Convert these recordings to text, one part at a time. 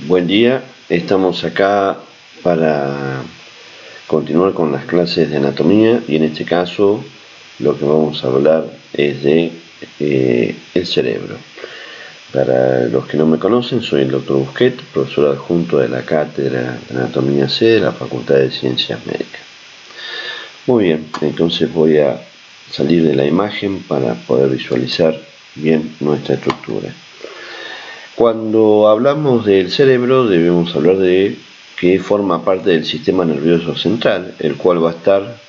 Buen día, estamos acá para continuar con las clases de anatomía y en este caso lo que vamos a hablar es de el cerebro. Para los que no me conocen, soy el Dr. Busquet, profesor adjunto de la Cátedra de Anatomía C de la Facultad de Ciencias Médicas. Muy bien, entonces voy a salir de la imagen para poder visualizar bien nuestra estructura. Cuando hablamos del cerebro debemos hablar de que forma parte del sistema nervioso central, el cual va a estar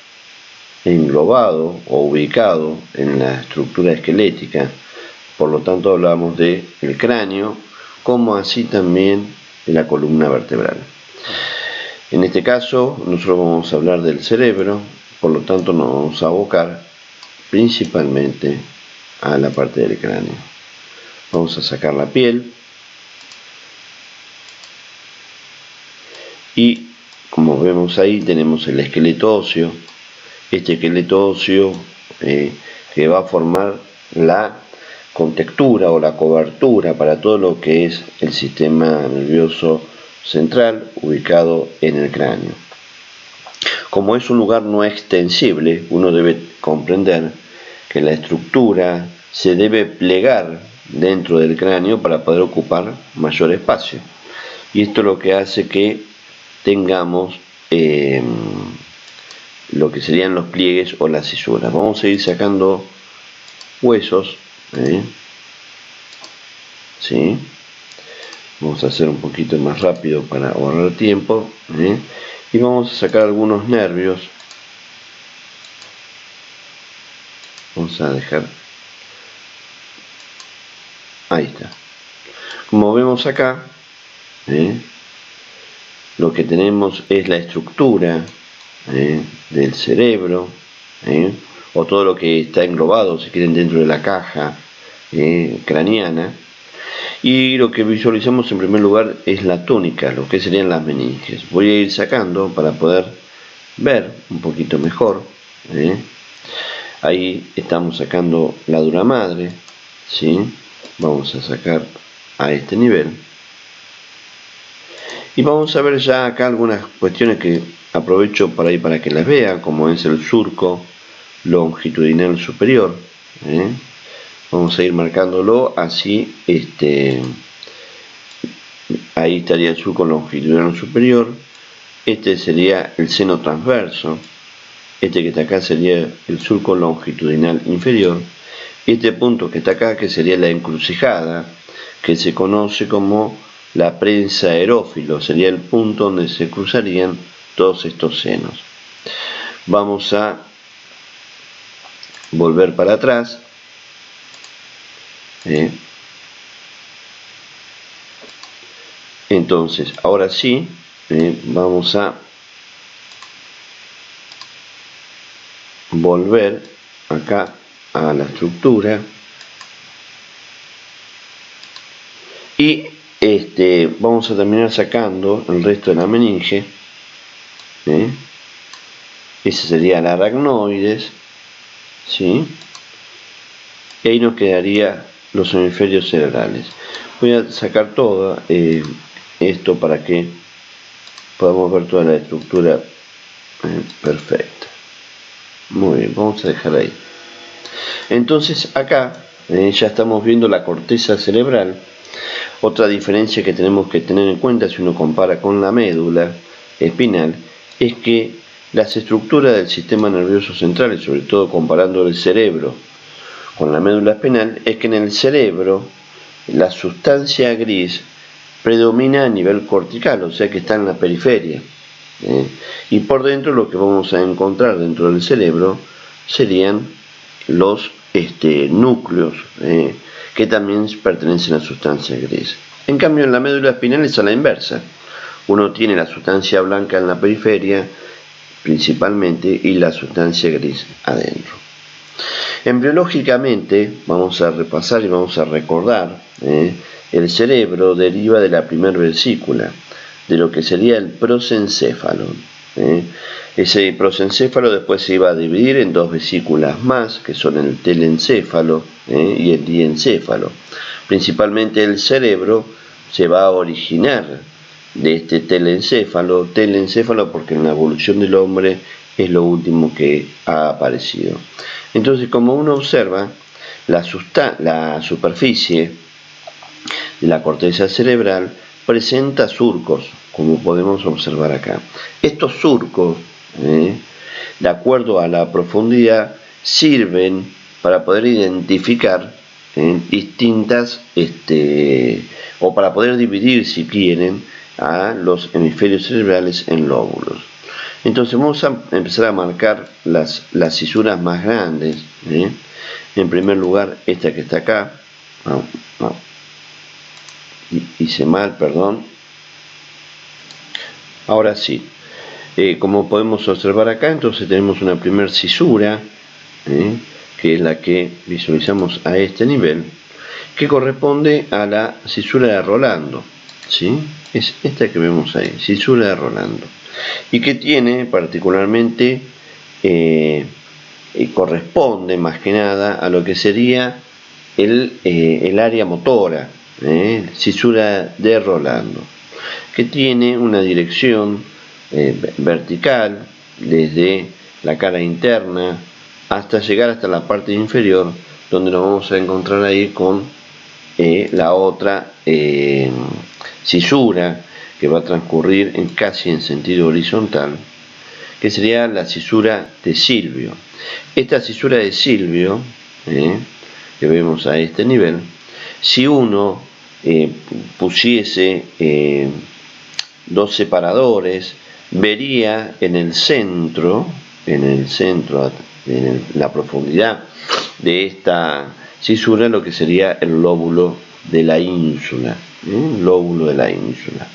englobado o ubicado en la estructura esquelética. Por lo tanto hablamos del cráneo, como así también de la columna vertebral. En este caso nosotros vamos a hablar del cerebro, por lo tanto nos vamos a abocar principalmente a la parte del cráneo. Vamos a sacar la piel. Y como vemos ahí tenemos el esqueleto óseo, este esqueleto óseo que va a formar la contextura o la cobertura para todo lo que es el sistema nervioso central ubicado en el cráneo. Como es un lugar no extensible, uno debe comprender que la estructura se debe plegar dentro del cráneo para poder ocupar mayor espacio. Y esto es lo que hace que tengamos lo que serían los pliegues o las cisuras. Vamos a ir sacando huesos, ¿sí? Vamos a hacer un poquito más rápido para ahorrar tiempo, y vamos a sacar algunos nervios. Vamos a dejar, ahí está. Como vemos acá, lo que tenemos es la estructura del cerebro, o todo lo que está englobado, si quieren, dentro de la caja craneana, y lo que visualizamos en primer lugar es la túnica, lo que serían las meninges. Voy a ir sacando para poder ver un poquito mejor. Ahí estamos sacando la dura madre, ¿sí? Vamos a sacar a este nivel. Y vamos a ver ya acá algunas cuestiones que aprovecho para que las vean, como es el surco longitudinal superior. Vamos a ir marcándolo así, ahí estaría el surco longitudinal superior. Este sería el seno transverso. Este que está acá sería el surco longitudinal inferior. Y este punto que está acá, que sería la encrucijada, que se conoce como la prensa aerófilo, sería el punto donde se cruzarían todos estos senos. Vamos a volver para atrás. Entonces, ahora sí, vamos a volver acá a la estructura y vamos a terminar sacando el resto de la meninge. Ese sería el aracnoides, ¿sí? Y ahí nos quedaría los hemisferios cerebrales. Voy a sacar todo esto para que podamos ver toda la estructura perfecta. Muy bien, vamos a dejar ahí. Entonces acá ya estamos viendo la corteza cerebral. Otra diferencia que tenemos que tener en cuenta si uno compara con la médula espinal es que las estructuras del sistema nervioso central, y sobre todo comparando el cerebro con la médula espinal, es que en el cerebro la sustancia gris predomina a nivel cortical, o sea que está en la periferia, y por dentro lo que vamos a encontrar dentro del cerebro serían los núcleos, que también pertenecen a la sustancia gris. En cambio en la médula espinal es a la inversa. Uno tiene la sustancia blanca en la periferia principalmente y la sustancia gris adentro. Embriológicamente vamos a repasar y vamos a recordar, el cerebro deriva de la primera vesícula, de lo que sería el prosencéfalo. Ese prosencéfalo después se iba a dividir en dos vesículas más, que son el telencéfalo y el diencéfalo. Principalmente el cerebro se va a originar de este telencéfalo porque en la evolución del hombre es lo último que ha aparecido. Entonces, como uno observa, la superficie de la corteza cerebral presenta surcos, como podemos observar acá. Estos surcos, de acuerdo a la profundidad, sirven para poder identificar distintas, o para poder dividir, si quieren, a los hemisferios cerebrales en lóbulos. Entonces vamos a empezar a marcar las cisuras más grandes. En primer lugar, esta que está acá. Hice mal, perdón. Ahora sí. Como podemos observar acá, entonces tenemos una primera cisura, que es la que visualizamos a este nivel, que corresponde a la cisura de Rolando, ¿sí? Es esta que vemos ahí, cisura de Rolando, y que tiene particularmente, corresponde más que nada a lo que sería el área motora, cisura de Rolando, que tiene una dirección vertical desde la cara interna hasta llegar hasta la parte inferior, donde nos vamos a encontrar ahí con la otra cisura que va a transcurrir casi en sentido horizontal, que sería la cisura de Silvio. Esta cisura de Silvio, que vemos a este nivel, si uno pusiese dos separadores, vería en el centro, en la profundidad de esta cisura, lo que sería el lóbulo de la ínsula. Lóbulo de la ínsula.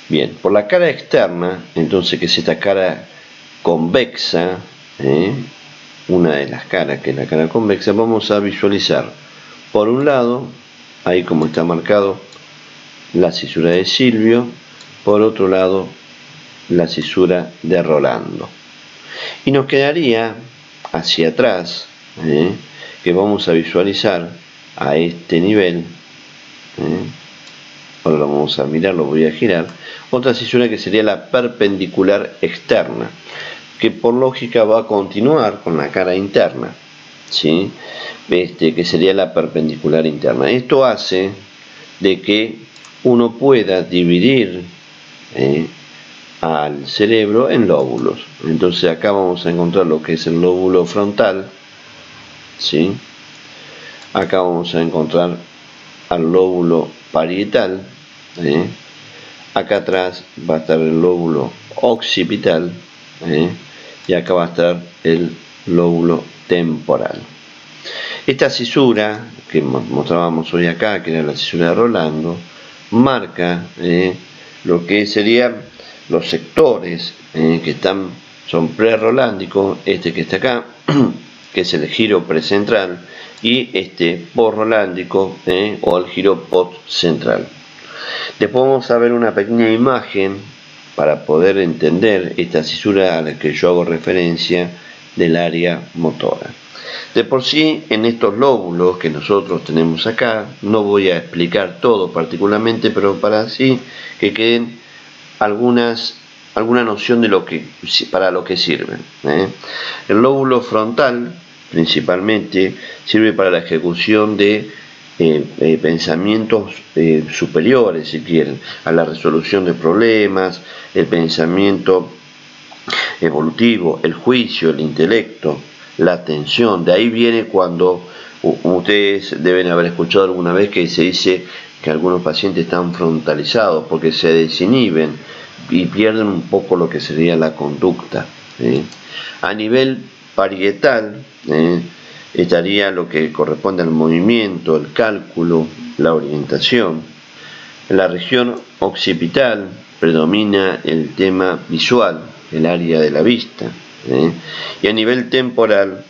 Bien, por la cara externa, entonces, que es esta cara convexa, una de las caras, que es la cara convexa, vamos a visualizar, por un lado, ahí como está marcado, la cisura de Silvio, por otro lado, la cisura de Rolando. Y nos quedaría hacia atrás, que vamos a visualizar a este nivel, ahora lo vamos a mirar, lo voy a girar, otra cisura que sería la perpendicular externa, que por lógica va a continuar con la cara interna, ¿sí? Que sería la perpendicular interna. Esto hace de que uno pueda dividir al cerebro en lóbulos. Entonces acá vamos a encontrar lo que es el lóbulo frontal, ¿sí? Acá vamos a encontrar al lóbulo parietal, acá atrás va a estar el lóbulo occipital, y acá va a estar el lóbulo temporal. Esta cisura que mostrábamos hoy acá, que era la cisura de Rolando, marca lo que serían los sectores que son prerrolándicos, este que está acá, que es el giro precentral, y este posrolándico, o el giro postcentral. Después vamos a ver una pequeña imagen para poder entender esta cisura a la que yo hago referencia del área motora. De por sí, en estos lóbulos que nosotros tenemos acá, no voy a explicar todo particularmente, pero para así que queden alguna noción de para lo que sirven. El lóbulo frontal, principalmente, sirve para la ejecución de pensamientos superiores, si quieren, a la resolución de problemas, el pensamiento evolutivo, el juicio, el intelecto, la atención. De ahí viene cuando ustedes deben haber escuchado alguna vez que se dice que algunos pacientes están frontalizados porque se desinhiben y pierden un poco lo que sería la conducta. A nivel parietal, estaría lo que corresponde al movimiento, el cálculo, la orientación. En la región occipital predomina el tema visual, el área de la vista. Y a nivel temporal,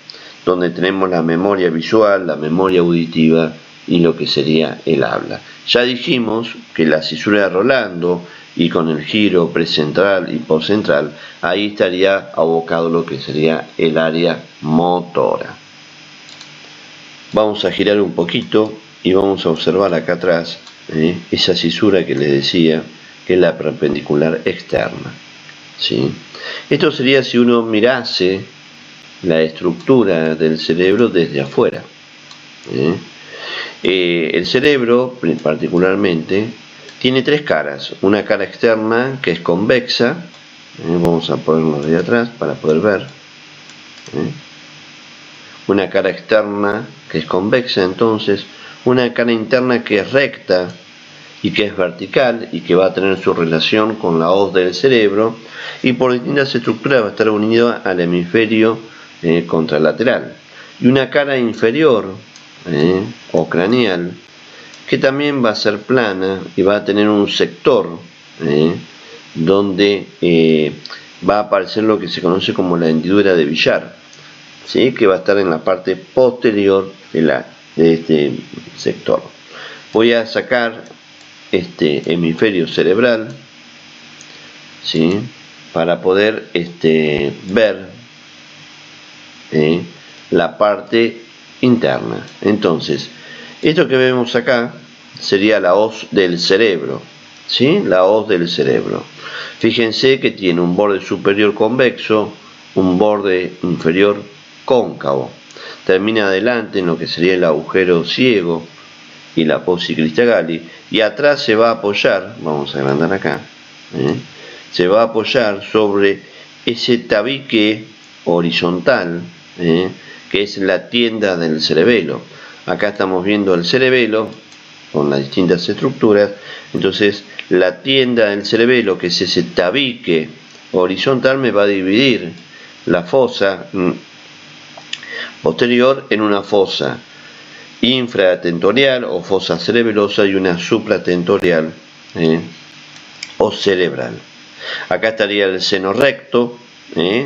donde tenemos la memoria visual, la memoria auditiva y lo que sería el habla. Ya dijimos que la cisura de Rolando, y con el giro precentral y postcentral, ahí estaría abocado lo que sería el área motora. Vamos a girar un poquito y vamos a observar acá atrás esa cisura que les decía, que es la perpendicular externa, ¿sí? Esto sería si uno mirase la estructura del cerebro desde afuera. El cerebro, particularmente, tiene tres caras. Una cara externa que es convexa, vamos a ponerlo de atrás para poder ver. Una cara externa que es convexa, entonces una cara interna que es recta y que es vertical y que va a tener su relación con la hoz del cerebro, y por distintas estructuras va a estar unido al hemisferio contralateral, y una cara inferior o craneal que también va a ser plana y va a tener un sector donde va a aparecer lo que se conoce como la hendidura de billar, ¿sí? Que va a estar en la parte posterior de este sector. Voy a sacar este hemisferio cerebral, ¿sí? Para poder ver la parte interna. Entonces, esto que vemos acá sería la hoz del cerebro, ¿sí? La hoz del cerebro. Fíjense que tiene un borde superior convexo, un borde inferior cóncavo. Termina adelante en lo que sería el agujero ciego y la apófisis cristagalli, y atrás se va a apoyar, vamos a agrandar acá, se va a apoyar sobre ese tabique horizontal, que es la tienda del cerebelo. Acá estamos viendo el cerebelo con las distintas estructuras. Entonces la tienda del cerebelo, que es ese tabique horizontal, me va a dividir la fosa posterior en una fosa infratentorial o fosa cerebelosa y una supratentorial o cerebral. Acá estaría el seno recto,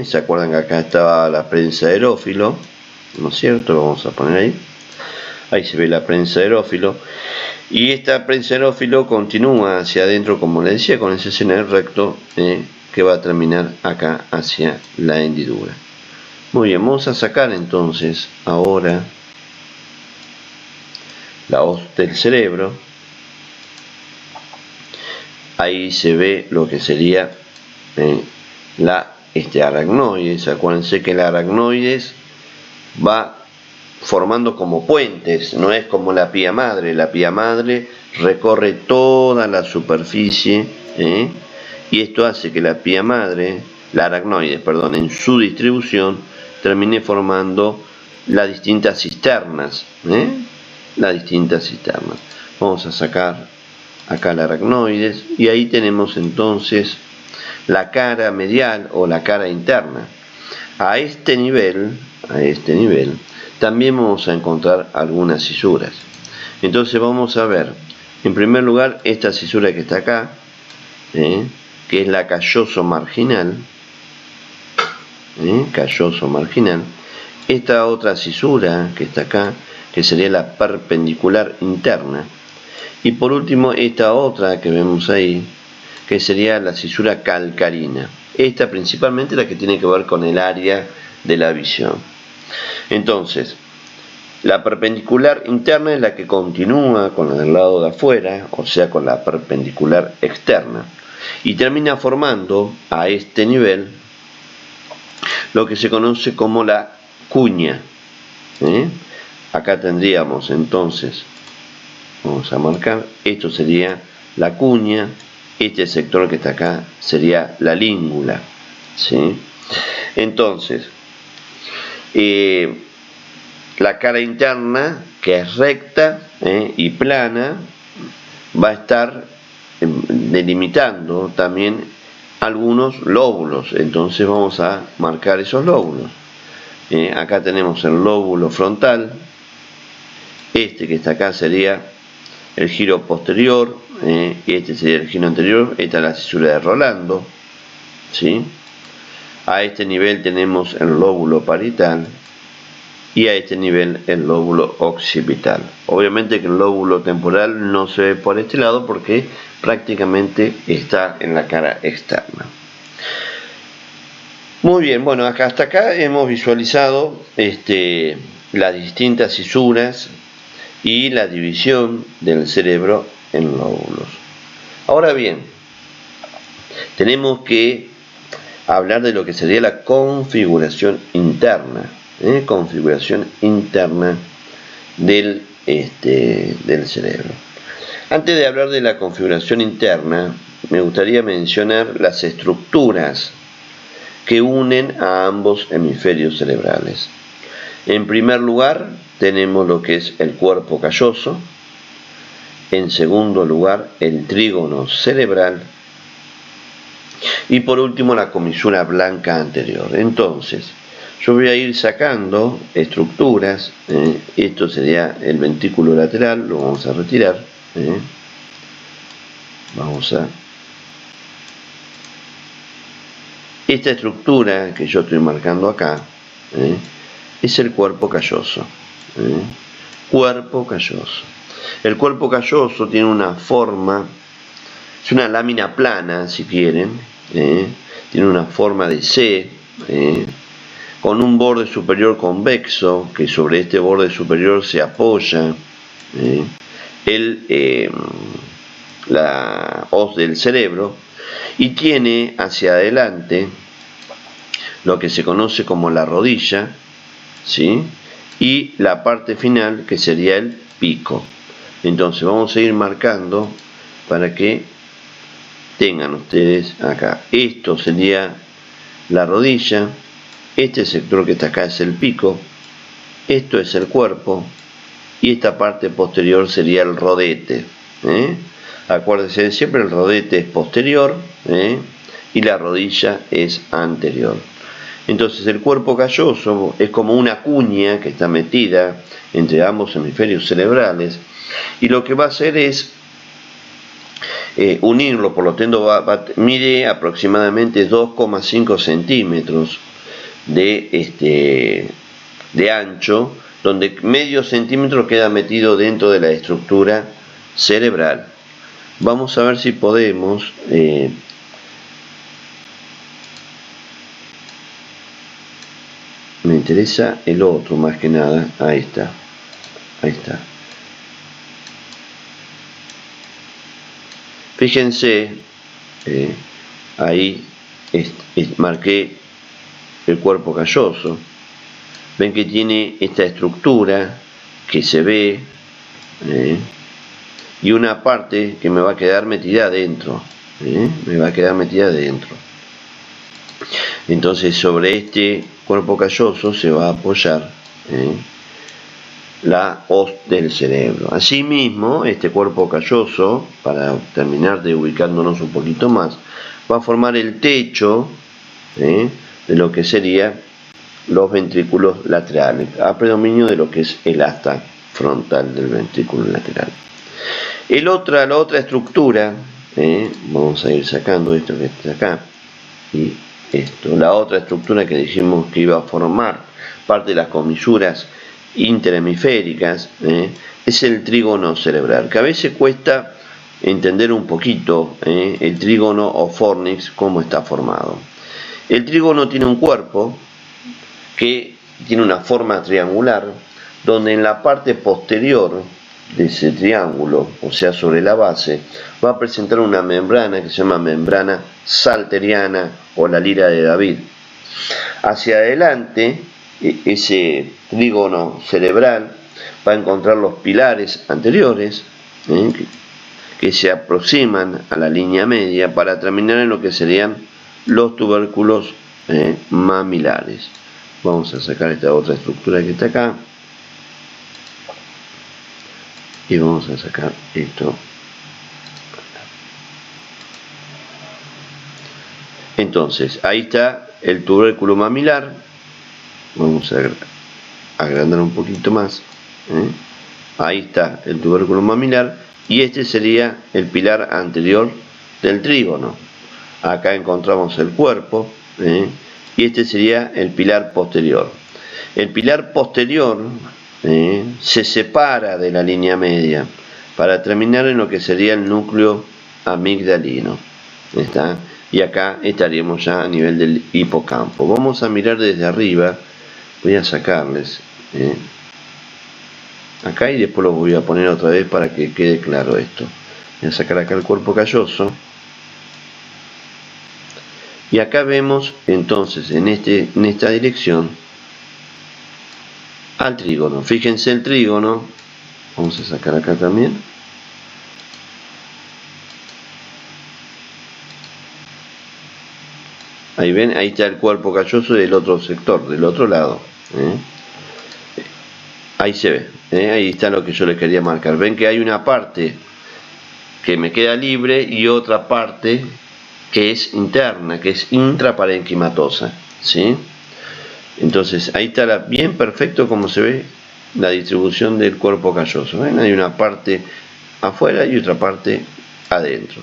¿se acuerdan que acá estaba la prensa de Herófilo? ¿No es cierto? Lo vamos a poner ahí. Ahí se ve la prensa de Herófilo. Y esta prensa de Herófilo continúa hacia adentro, como les decía, con ese seno recto que va a terminar acá hacia la hendidura. Muy bien, vamos a sacar entonces ahora la hoz del cerebro. Ahí se ve lo que sería la aracnoides. Acuérdense que la aracnoides va formando como puentes, no es como la pía madre. La pía madre recorre toda la superficie y esto hace que la pía madre, la aracnoides, perdón, en su distribución termine formando las distintas cisternas. Las distintas cisternas. Vamos a sacar acá la aracnoides y ahí tenemos entonces la cara medial o la cara interna. A este nivel también vamos a encontrar algunas cisuras. Entonces vamos a ver, en primer lugar, esta cisura que está acá, que es la calloso marginal, calloso marginal. Esta otra cisura que está acá, que sería la perpendicular interna. Y por último, esta otra que vemos ahí, que sería la cisura calcarina. Esta principalmente la que tiene que ver con el área de la visión. Entonces, la perpendicular interna es la que continúa con la del lado de afuera, o sea, con la perpendicular externa, y termina formando a este nivel lo que se conoce como la cuña. Acá tendríamos entonces, vamos a marcar, esto sería la cuña, este sector que está acá sería la língula, ¿sí? Entonces, la cara interna, que es recta y plana, va a estar delimitando también algunos lóbulos. Entonces vamos a marcar esos lóbulos. Acá tenemos el lóbulo frontal. Este que está acá sería el giro posterior, y este sería el giro anterior. Esta es la cisura de Rolando, ¿sí? A este nivel tenemos el lóbulo parietal y a este nivel el lóbulo occipital. Obviamente que el lóbulo temporal no se ve por este lado porque prácticamente está en la cara externa. Muy bien, bueno, hasta acá hemos visualizado las distintas cisuras y la división del cerebro en lóbulos. Ahora bien, tenemos que hablar de lo que sería la configuración interna, configuración interna del cerebro. Antes de hablar de la configuración interna, me gustaría mencionar las estructuras que unen a ambos hemisferios cerebrales. En primer lugar, tenemos lo que es el cuerpo calloso. En segundo lugar, el trígono cerebral. Y por último, la comisura blanca anterior. Entonces, yo voy a ir sacando estructuras. Esto sería el ventrículo lateral, lo vamos a retirar. Esta estructura que yo estoy marcando acá es el cuerpo calloso. Cuerpo calloso. El cuerpo calloso tiene una forma, es una lámina plana, si quieren, tiene una forma de C, con un borde superior convexo, que sobre este borde superior se apoya la hoz del cerebro, y tiene hacia adelante lo que se conoce como la rodilla, ¿sí? Y la parte final, que sería el pico. Entonces vamos a ir marcando para que tengan ustedes acá. Esto sería la rodilla, este sector que está acá es el pico, esto es el cuerpo y esta parte posterior sería el rodete. Acuérdense, siempre el rodete es posterior y la rodilla es anterior. Entonces el cuerpo calloso es como una cuña que está metida entre ambos hemisferios cerebrales, y lo que va a hacer es unirlo. Por lo tanto mide aproximadamente 2,5 centímetros de ancho, donde medio centímetro queda metido dentro de la estructura cerebral. Vamos a ver si podemos me interesa el otro más que nada. Ahí está. Fíjense, ahí marqué el cuerpo calloso. Ven que tiene esta estructura que se ve, y una parte que me va a quedar metida adentro. Entonces sobre este cuerpo calloso se va a apoyar la hoz del cerebro. Asimismo, este cuerpo calloso, para terminar de ubicándonos un poquito más, va a formar el techo de lo que sería los ventrículos laterales, a predominio de lo que es el asta frontal del ventrículo lateral. La otra estructura, vamos a ir sacando esto que está acá y esto, la otra estructura que dijimos que iba a formar parte de las comisuras interhemisféricas, es el trígono cerebral, que a veces cuesta entender un poquito el trígono o fornix, cómo está formado. El trígono tiene un cuerpo que tiene una forma triangular, donde en la parte posterior de ese triángulo, o sea sobre la base, va a presentar una membrana que se llama membrana salteriana o la lira de David. Hacia adelante, ese trígono cerebral va a encontrar los pilares anteriores que se aproximan a la línea media para terminar en lo que serían los tubérculos mamilares. Vamos a sacar esta otra estructura que está acá y vamos a sacar esto. Entonces ahí está el tubérculo mamilar. Vamos a agrandar un poquito más. Ahí está el tubérculo mamilar y este sería el pilar anterior del trígono. Acá encontramos el cuerpo y este sería el pilar posterior. El pilar posterior se separa de la línea media para terminar en lo que sería el núcleo amigdalino. ¿Está? Y acá estaríamos ya a nivel del hipocampo. Vamos a mirar desde arriba. Voy a sacarles acá y después lo voy a poner otra vez para que quede claro esto. Voy a sacar acá el cuerpo calloso. Y acá vemos entonces en esta dirección al trígono. Fíjense el trígono. Vamos a sacar acá también. Ahí ven, ahí está el cuerpo calloso del otro sector, del otro lado. Ahí se ve, ahí está lo que yo les quería marcar. Ven que hay una parte que me queda libre y otra parte que es interna, que es intraparenquimatosa, ¿sí? Entonces ahí está bien perfecto como se ve la distribución del cuerpo calloso. ¿Ven? Hay una parte afuera y otra parte adentro.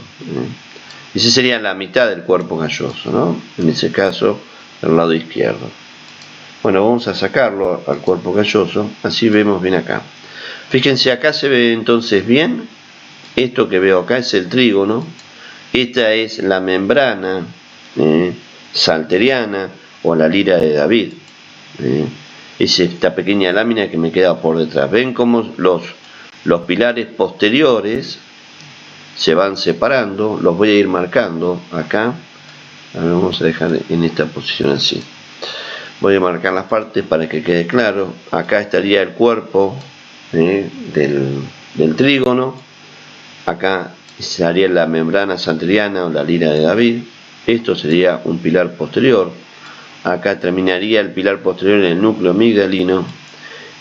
Esa sería la mitad del cuerpo calloso, ¿no? En ese caso, del lado izquierdo. Bueno, vamos a sacarlo al cuerpo calloso, así vemos bien acá. Fíjense, acá se ve entonces bien. Esto que veo acá es el trígono. Esta es la membrana salteriana o la lira de David. Es esta pequeña lámina que me queda por detrás. Ven cómo los pilares posteriores se van separando. Los voy a ir marcando acá. A ver, vamos a dejar en esta posición así. Voy a marcar las partes para que quede claro. Acá estaría el cuerpo del trígono. Acá estaría la membrana salteriana o la lira de David. Esto sería un pilar posterior. Acá terminaría el pilar posterior en el núcleo amigdalino.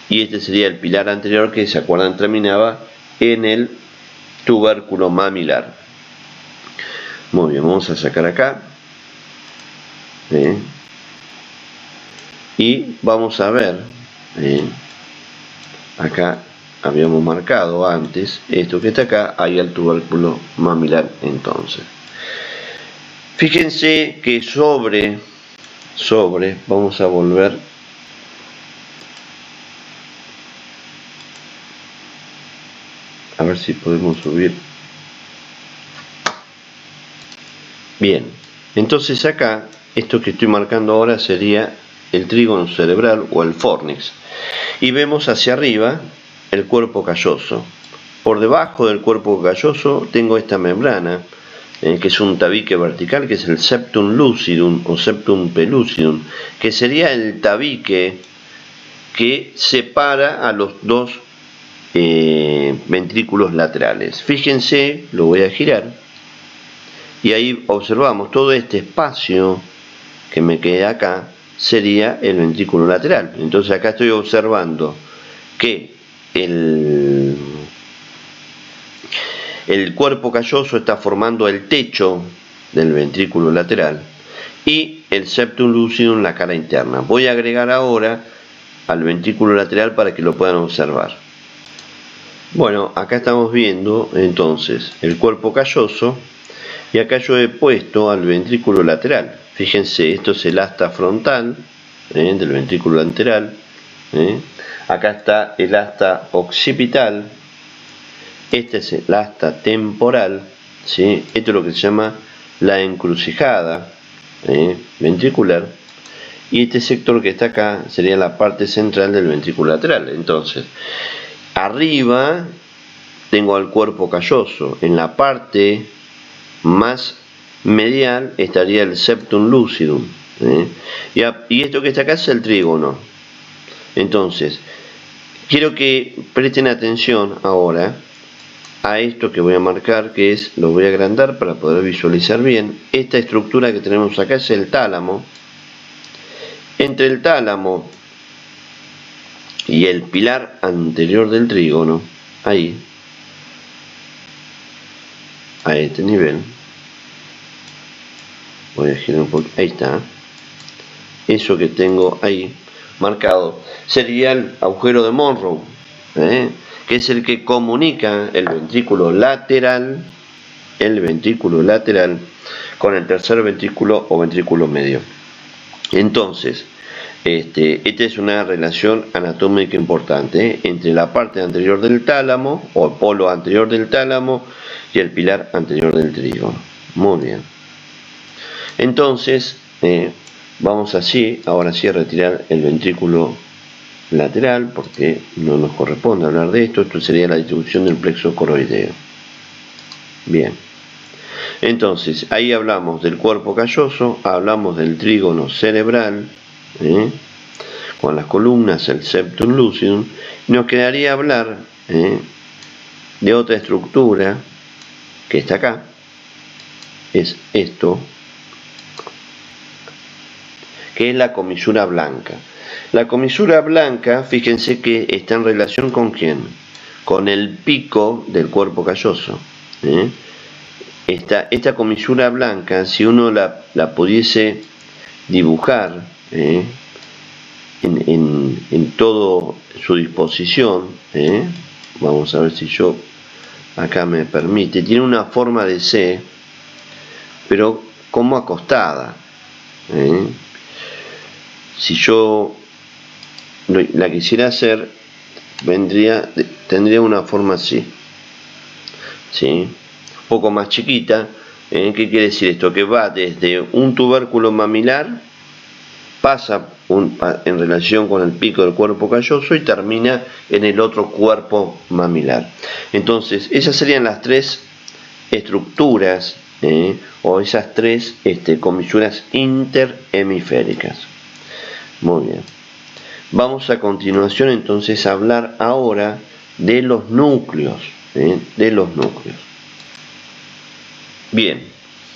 Y este sería el pilar anterior que, se acuerdan, terminaba en el tubérculo mamilar. Muy bien, vamos a sacar acá. Y vamos a ver, acá habíamos marcado antes, esto que está acá, hay el tubérculo mamilar entonces. Fíjense que sobre, vamos a volver a ver si podemos subir. Bien, entonces acá, esto que estoy marcando ahora sería el trígono cerebral o el fornix. Y vemos hacia arriba el cuerpo calloso. Por debajo del cuerpo calloso tengo esta membrana, que es un tabique vertical, que es el septum lucidum o septum pellucidum, que sería el tabique que separa a los dos ventrículos laterales. Fíjense, lo voy a girar, y ahí observamos todo este espacio que me queda acá, sería el ventrículo lateral. Entonces acá estoy observando que el cuerpo calloso está formando el techo del ventrículo lateral y el septum lucidum la cara interna. Voy a agregar ahora al ventrículo lateral para que lo puedan observar. Bueno, acá estamos viendo entonces el cuerpo calloso y acá yo he puesto al ventrículo lateral. Fíjense, esto es el asta frontal del ventrículo lateral. Acá está el asta occipital. Este es el asta temporal. ¿Sí? Esto es lo que se llama la encrucijada ventricular. Y este sector que está acá sería la parte central del ventrículo lateral. Entonces, arriba tengo al cuerpo calloso. En la parte más medial estaría el septum lucidum. Y esto que está acá es el trígono. Entonces, quiero que presten atención ahora a esto que voy a marcar, que es, lo voy a agrandar para poder visualizar bien. Esta estructura que tenemos acá es el tálamo. Entre el tálamo y el pilar anterior del trígono, ahí, a este nivel, voy a girar un poco, ahí está, eso que tengo ahí marcado sería el agujero de Monroe, que es el que comunica el ventrículo lateral con el tercer ventrículo o ventrículo medio. Entonces, esta es una relación anatómica importante entre la parte anterior del tálamo o el polo anterior del tálamo y el pilar anterior del trígono. Muy bien. Entonces, vamos así, ahora sí, a retirar el ventrículo lateral porque no nos corresponde hablar de esto. Esto sería la distribución del plexo coroideo. Bien. Entonces, ahí hablamos del cuerpo calloso, hablamos del trígono cerebral, con las columnas, el septum lucidum. Nos quedaría hablar de otra estructura que está acá, es esto, que es la comisura blanca. La comisura blanca, fíjense que está en relación con ¿quién? Con el pico del cuerpo calloso. Esta comisura blanca, si uno la pudiese dibujar en toda su disposición, vamos a ver si yo acá me permite, tiene una forma de C, pero como acostada. Si yo la quisiera hacer, tendría una forma así, ¿sí? Un poco más chiquita. ¿Qué quiere decir esto? Que va desde un tubérculo mamilar, pasa en relación con el pico del cuerpo calloso y termina en el otro cuerpo mamilar. Entonces, esas serían las tres estructuras o esas tres comisuras interhemisféricas. Muy bien. Vamos a continuación entonces a hablar ahora de los núcleos. Bien,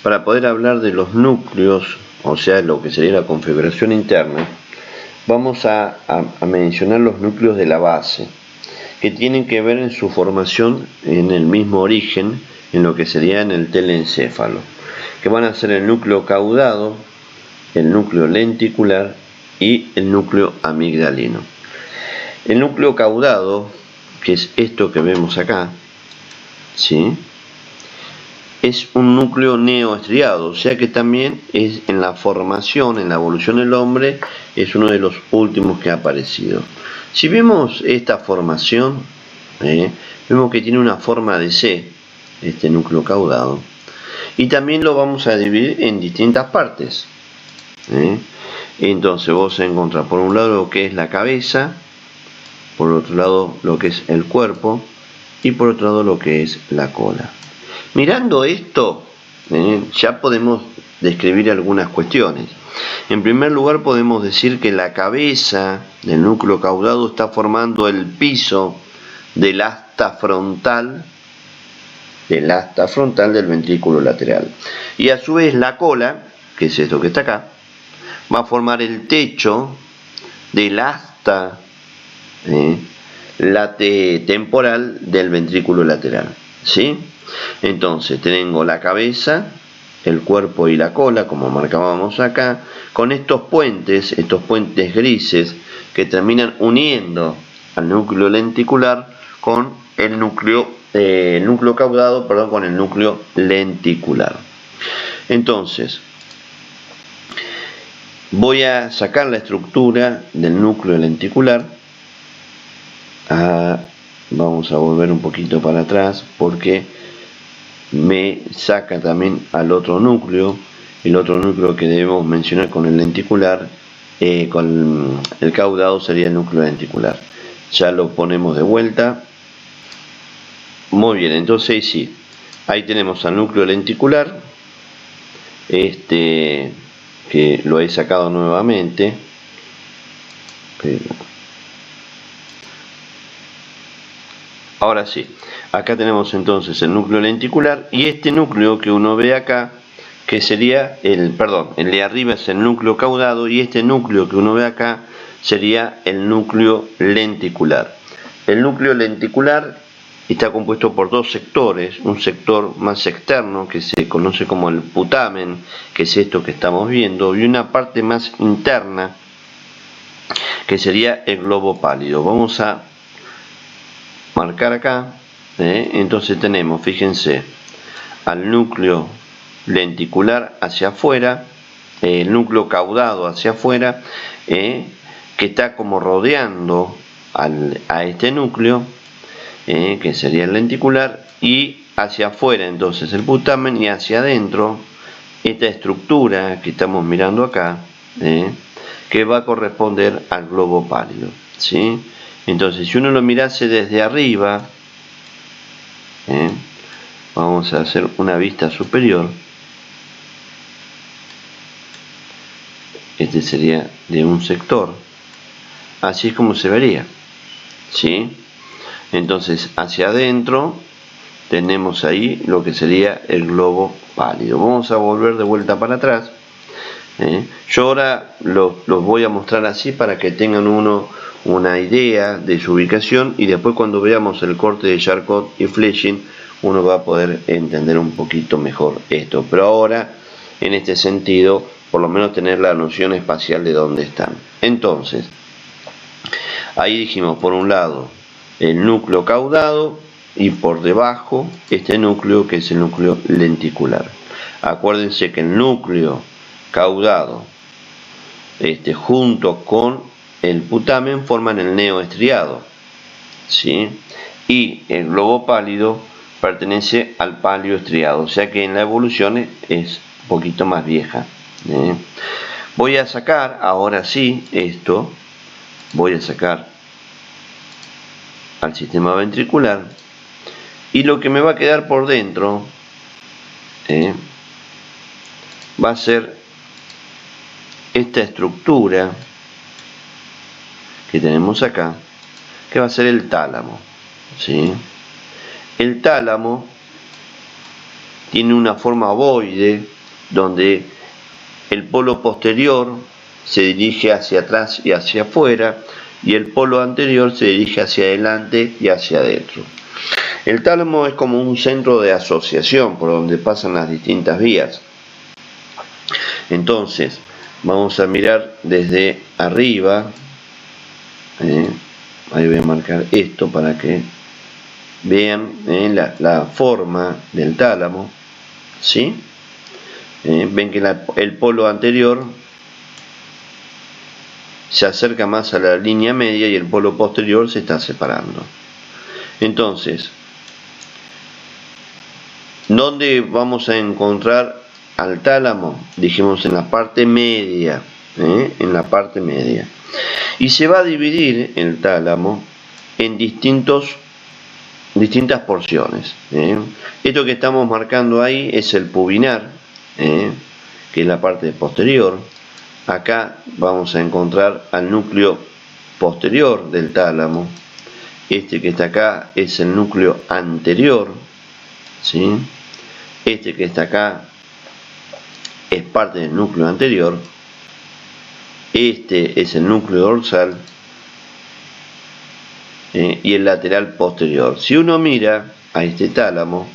para poder hablar de los núcleos, o sea, lo que sería la configuración interna, vamos a mencionar los núcleos de la base, que tienen que ver en su formación en el mismo origen, en lo que sería en el telencéfalo, que van a ser el núcleo caudado, el núcleo lenticular y el núcleo amigdalino. El núcleo caudado, que es esto que vemos acá, ¿sí?, es un núcleo neoestriado, o sea que también es en la formación, en la evolución del hombre, es uno de los últimos que ha aparecido. Si vemos esta formación, vemos que tiene una forma de C, este núcleo caudado, y también lo vamos a dividir en distintas partes. Entonces vos encontrás por un lado lo que es la cabeza, por otro lado lo que es el cuerpo y por otro lado lo que es la cola. Mirando esto, ya podemos describir algunas cuestiones. En primer lugar podemos decir que la cabeza del núcleo caudado está formando el piso del asta frontal del ventrículo lateral. Y a su vez la cola, que es esto que está acá, va a formar el techo del asta temporal del ventrículo lateral, ¿sí? Entonces tengo la cabeza, el cuerpo y la cola, como marcábamos acá, con estos puentes grises que terminan uniendo al núcleo lenticular con el núcleo caudado, con el núcleo lenticular. Entonces, voy a sacar la estructura del núcleo lenticular. Vamos a volver un poquito para atrás porque me saca también al otro núcleo, el otro núcleo que debemos mencionar con el lenticular, con el caudado sería el núcleo lenticular. Ya lo ponemos de vuelta. Muy bien, entonces sí, ahí tenemos al núcleo lenticular, que lo he sacado nuevamente. Ahora sí, acá tenemos entonces el núcleo lenticular y este núcleo que uno ve acá, que sería el de arriba es el núcleo caudado y este núcleo que uno ve acá sería el núcleo lenticular. El núcleo lenticular está compuesto por dos sectores, un sector más externo que se conoce como el putamen, que es esto que estamos viendo, y una parte más interna que sería el globo pálido. Vamos a marcar acá, entonces tenemos, fíjense, al núcleo lenticular hacia afuera, el núcleo caudado hacia afuera, que está como rodeando a este núcleo, que sería el lenticular, y hacia afuera entonces el putamen y hacia adentro esta estructura que estamos mirando acá, que va a corresponder al globo pálido, ¿sí? Entonces, si uno lo mirase desde arriba, vamos a hacer una vista superior. Este sería de un sector. Así es como se vería, ¿sí? Entonces, hacia adentro tenemos ahí lo que sería el globo pálido. Vamos a volver de vuelta para atrás. Yo ahora los voy a mostrar así para que tengan una idea de su ubicación, y después cuando veamos el corte de Charcot y Fleshing uno va a poder entender un poquito mejor esto. Pero ahora, en este sentido, por lo menos tener la noción espacial de dónde están. Entonces, ahí dijimos, por un lado, el núcleo caudado, y por debajo este núcleo que es el núcleo lenticular. Acuérdense que el núcleo caudado junto con el putamen forman el neoestriado, ¿sí? Y el globo pálido pertenece al paleoestriado, o sea que en la evolución es un poquito más vieja. Voy a sacar ahora sí esto, voy a sacar al sistema ventricular, y lo que me va a quedar por dentro va a ser esta estructura que tenemos acá, que va a ser el tálamo, ¿sí? El tálamo tiene una forma ovoide donde el polo posterior se dirige hacia atrás y hacia afuera, y el polo anterior se dirige hacia adelante y hacia adentro. El tálamo es como un centro de asociación por donde pasan las distintas vías. Entonces, vamos a mirar desde arriba. Ahí voy a marcar esto para que vean la forma del tálamo, ¿sí? Ven que el polo anterior se acerca más a la línea media y el polo posterior se está separando. Entonces, ¿dónde vamos a encontrar al tálamo? Dijimos en la parte media, en la parte media. Y se va a dividir el tálamo en distintas porciones. Esto que estamos marcando ahí es el pubinar, que es la parte posterior. Acá vamos a encontrar al núcleo posterior del tálamo. Este que está acá es el núcleo anterior, ¿sí? Este que está acá es parte del núcleo anterior. Este es el núcleo dorsal y el lateral posterior. Si uno mira a este tálamo,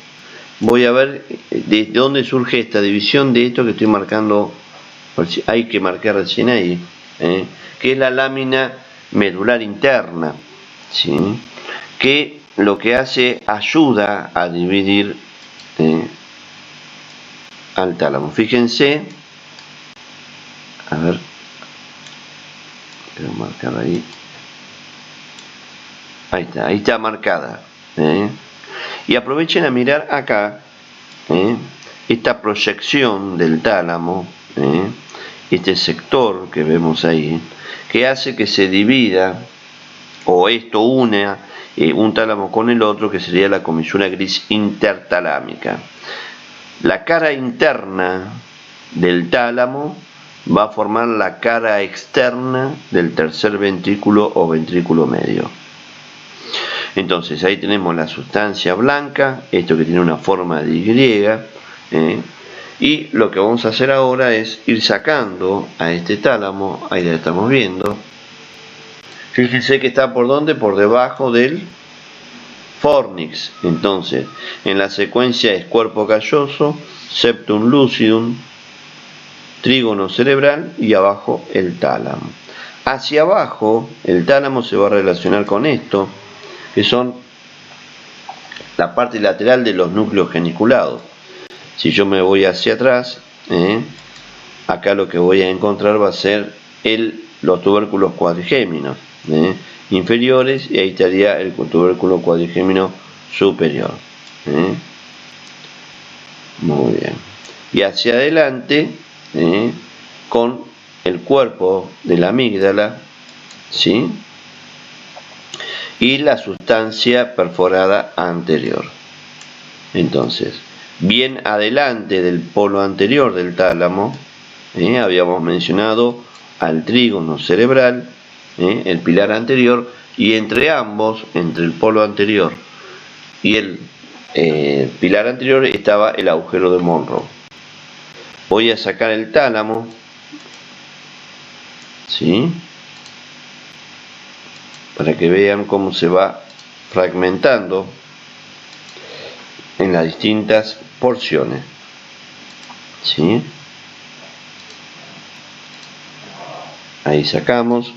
voy a ver de dónde surge esta división de esto que estoy marcando. Hay que marcar recién ahí, que es la lámina medular interna, ¿sí? Que lo que hace, ayuda a dividir al tálamo. Fíjense, a ver, quiero marcar ahí. Ahí está marcada. Y aprovechen a mirar acá esta proyección del tálamo, este sector que vemos ahí, que hace que se divida, o esto une un tálamo con el otro, que sería la comisura gris intertalámica. La cara interna del tálamo va a formar la cara externa del tercer ventrículo o ventrículo medio. Entonces ahí tenemos la sustancia blanca, esto que tiene una forma de Y, y lo que vamos a hacer ahora es ir sacando a este tálamo. Ahí la estamos viendo. Fíjense que está por ¿dónde? Por debajo del fornix. Entonces, en la secuencia es cuerpo calloso, septum lucidum, trígono cerebral y abajo el tálamo. Hacia abajo, el tálamo se va a relacionar con esto, que son la parte lateral de los núcleos geniculados. Si yo me voy hacia atrás, acá lo que voy a encontrar va a ser los tubérculos cuadrigéminos inferiores, y ahí estaría el tubérculo cuadrigémino superior. Muy bien. Y hacia adelante, con el cuerpo de la amígdala, ¿sí? Y la sustancia perforada anterior. Entonces, bien adelante del polo anterior del tálamo, habíamos mencionado al trígono cerebral, el pilar anterior, y entre ambos, entre el polo anterior y el pilar anterior, estaba el agujero de Monro. Voy a sacar el tálamo, ¿sí?, para que vean cómo se va fragmentando en las distintas porciones, ¿sí? Ahí sacamos.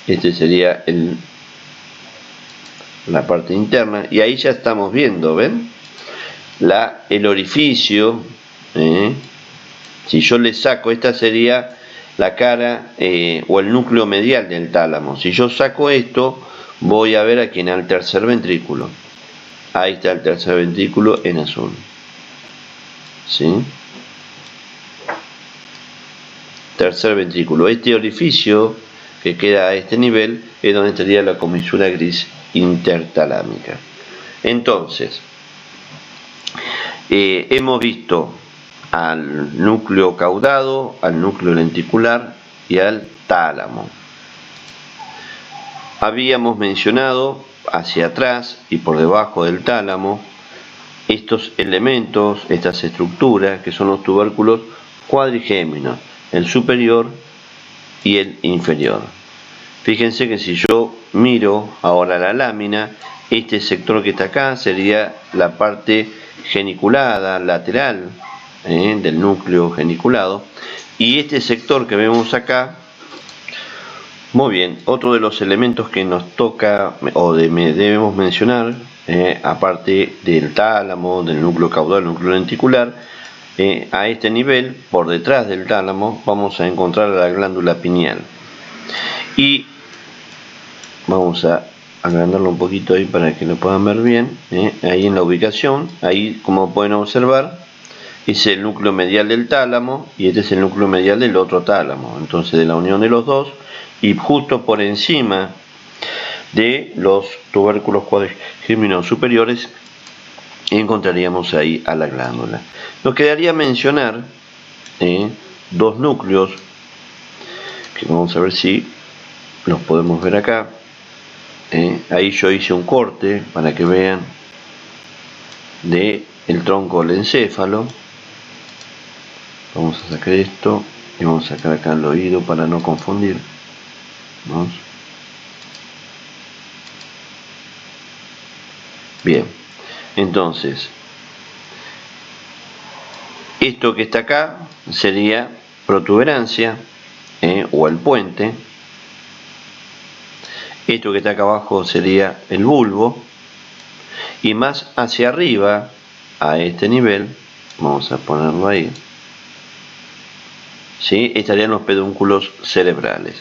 Este sería la parte interna, y ahí ya estamos viendo, ¿ven? El orificio, si yo le saco, esta sería la cara o el núcleo medial del tálamo. Si yo saco esto, voy a ver aquí en el tercer ventrículo. Ahí está el tercer ventrículo en azul, ¿sí? Tercer ventrículo. Este orificio que queda a este nivel es donde estaría la comisura gris intertalámica. Entonces, hemos visto al núcleo caudado, al núcleo lenticular y al tálamo. Habíamos mencionado hacia atrás y por debajo del tálamo estos elementos, estas estructuras que son los tubérculos cuadrigéminos, el superior y el inferior. Fíjense que si yo miro ahora la lámina, este sector que está acá sería la parte geniculada, lateral, del núcleo geniculado, y este sector que vemos acá, muy bien, otro de los elementos que nos toca o debemos mencionar, aparte del tálamo, del núcleo caudal, del núcleo lenticular, a este nivel, por detrás del tálamo, vamos a encontrar la glándula pineal. Y vamos a agrandarlo un poquito ahí para que lo puedan ver bien, ahí en la ubicación, ahí como pueden observar, es el núcleo medial del tálamo y este es el núcleo medial del otro tálamo. Entonces, de la unión de los dos, y justo por encima de los tubérculos cuadrigéminos superiores, encontraríamos ahí a la glándula. Nos quedaría mencionar dos núcleos que vamos a ver si los podemos ver acá. Ahí yo hice un corte para que vean de el tronco del encéfalo. Vamos a sacar esto y vamos a sacar acá el oído para no confundir. ¿Vamos? Bien, entonces esto que está acá sería protuberancia, o el puente. Esto que está acá abajo sería el bulbo, y más hacia arriba, a este nivel, vamos a ponerlo ahí, ¿sí?, estarían los pedúnculos cerebrales.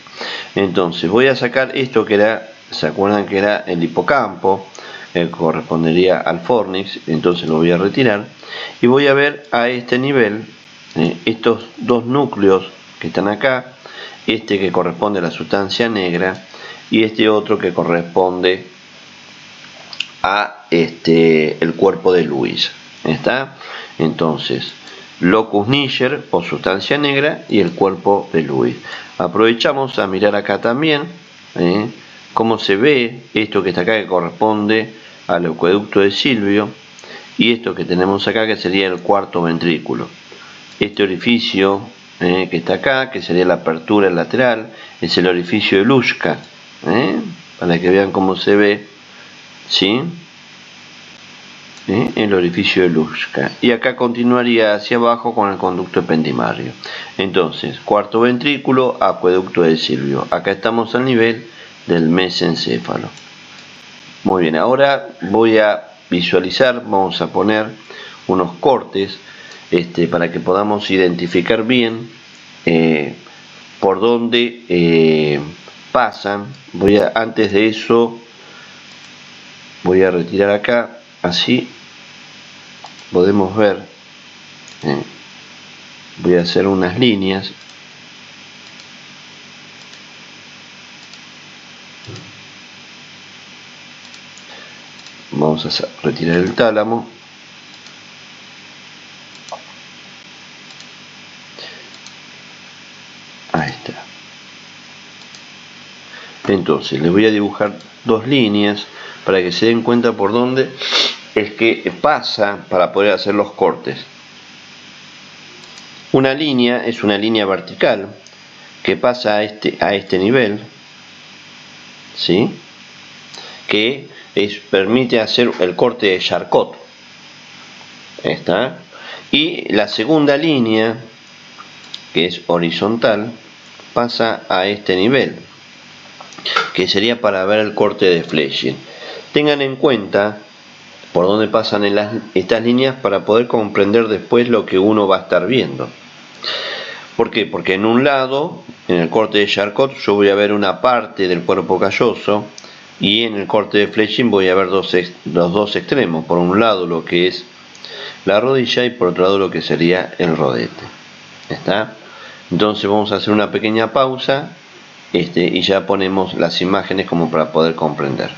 Entonces voy a sacar esto que era, ¿se acuerdan que era el hipocampo? Correspondería al fornix, entonces lo voy a retirar y voy a ver a este nivel estos dos núcleos que están acá, este que corresponde a la sustancia negra y este otro que corresponde a el cuerpo de Lewis. ¿Está? Entonces, locus niger o sustancia negra y el cuerpo de Lewis. Aprovechamos a mirar acá también cómo se ve esto que está acá, que corresponde al acueducto de Silvio, y esto que tenemos acá, que sería el cuarto ventrículo. Este orificio que está acá, que sería la apertura lateral, es el orificio de Luschka, para que vean cómo se ve, ¿sí?, el orificio de Luschka. Y acá continuaría hacia abajo con el conducto ependimario. Entonces, cuarto ventrículo, acueducto de Silvio. Acá estamos al nivel del mesencéfalo. Muy bien, ahora voy a visualizar, vamos a poner unos cortes para que podamos identificar bien por dónde pasan. Antes de eso voy a retirar acá, así podemos ver. Voy a hacer unas líneas. vamos a retirar el tálamo. Ahí está. Entonces les voy a dibujar dos líneas para que se den cuenta por dónde es que pasa para poder hacer los cortes. Una línea es una línea vertical que pasa a este nivel, ¿sí? Que permite hacer el corte de Charcot. ¿Está? Y la segunda línea, que es horizontal, pasa a este nivel, que sería para ver el corte de fleshing. Tengan en cuenta por dónde pasan estas líneas para poder comprender después lo que uno va a estar viendo. ¿Por qué? Porque en un lado, en el corte de Charcot, yo voy a ver una parte del cuerpo calloso, y en el corte de fleshing voy a ver los dos extremos. Por un lado lo que es la rodilla y por otro lado lo que sería el rodete. ¿Está? Entonces vamos a hacer una pequeña pausa y ya ponemos las imágenes como para poder comprender.